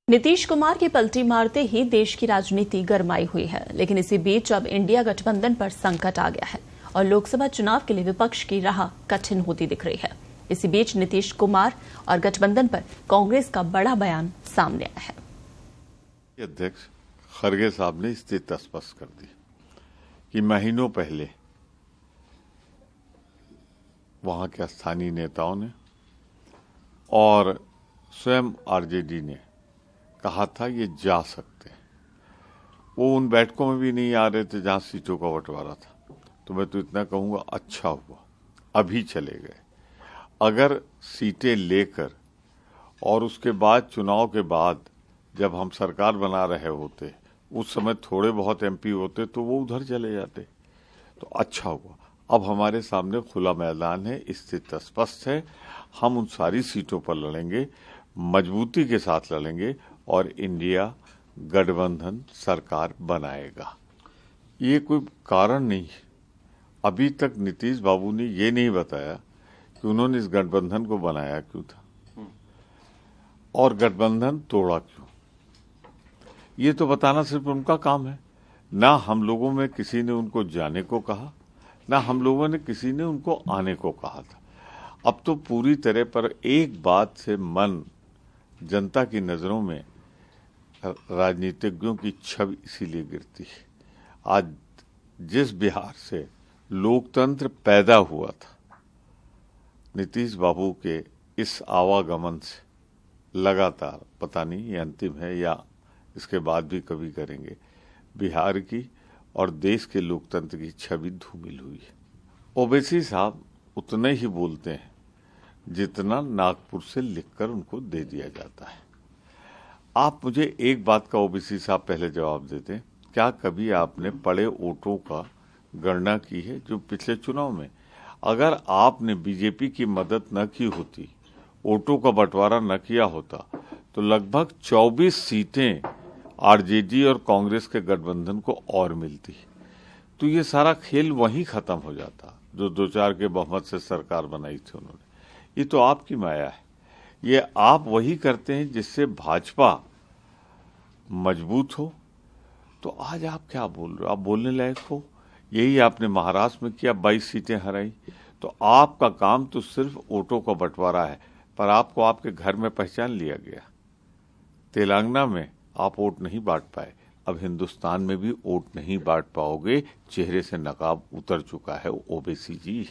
नीतीश कुमार की पलटी मारते ही देश की राजनीति गरमाई हुई है, लेकिन इसी बीच अब इंडिया गठबंधन पर संकट आ गया है और लोकसभा चुनाव के लिए विपक्ष की राह कठिन होती दिख रही है। इसी बीच नीतीश कुमार और गठबंधन पर कांग्रेस का बड़ा बयान सामने आया है। अध्यक्ष खरगे साहब ने स्थिति स्पष्ट कर दी कि महीनों पहले वहां के स्थानीय नेताओं ने और स्वयं आरजेडी ने कहा था ये जा सकते हैं। वो उन बैठकों में भी नहीं आ रहे थे जहां सीटों का बंटवारा था। तो मैं तो इतना कहूंगा, अच्छा हुआ अभी चले गए। अगर सीटें लेकर और उसके बाद चुनाव के बाद जब हम सरकार बना रहे होते, उस समय थोड़े बहुत एमपी होते तो वो उधर चले जाते, तो अच्छा हुआ। अब हमारे सामने खुला मैदान है, स्थिति स्पष्ट है। हम उन सारी सीटों पर लड़ेंगे, मजबूती के साथ लड़ेंगे और इंडिया गठबंधन सरकार बनाएगा। ये कोई कारण नहीं है। अभी तक नीतीश बाबू ने ये नहीं बताया कि उन्होंने इस गठबंधन को बनाया क्यों था और गठबंधन तोड़ा क्यों। ये तो बताना सिर्फ उनका काम है। ना हम लोगों में किसी ने उनको जाने को कहा, ना हम लोगों ने किसी ने उनको आने को कहा था। अब तो पूरी तरह पर एक बात से मन जनता की नजरों में राजनीतिज्ञों की छवि इसीलिए गिरती है। आज जिस बिहार से लोकतंत्र पैदा हुआ था, नीतीश बाबू के इस आवागमन से लगातार, पता नहीं ये अंतिम है या इसके बाद भी कभी करेंगे, बिहार की और देश के लोकतंत्र की छवि धूमिल हुई है। ओवैसी साहब उतने ही बोलते हैं जितना नागपुर से लिखकर उनको दे दिया जाता है। आप मुझे एक बात का ओवैसी साहब पहले जवाब देते हैं, क्या कभी आपने पड़े वोटों का गणना की है जो पिछले चुनाव में, अगर आपने बीजेपी की मदद न की होती, वोटों का बंटवारा न किया होता, तो लगभग 24 सीटें आरजेडी और कांग्रेस के गठबंधन को और मिलती। तो ये सारा खेल वहीं खत्म हो जाता जो 2-4 के बहुमत से सरकार बनाई थी उन्होंने। ये तो आपकी माया है। ये आप वही करते हैं जिससे भाजपा मजबूत हो। तो आज आप क्या बोल रहे हो? आप बोलने लायक हो। यही आपने महाराष्ट्र में किया, 22 सीटें हराई। तो आपका काम तो सिर्फ वोटों का बंटवारा है, पर आपको आपके घर में पहचान लिया गया। तेलंगाना में आप वोट नहीं बांट पाए, अब हिंदुस्तान में भी वोट नहीं बांट पाओगे। चेहरे से नकाब उतर चुका है ओवैसी जी।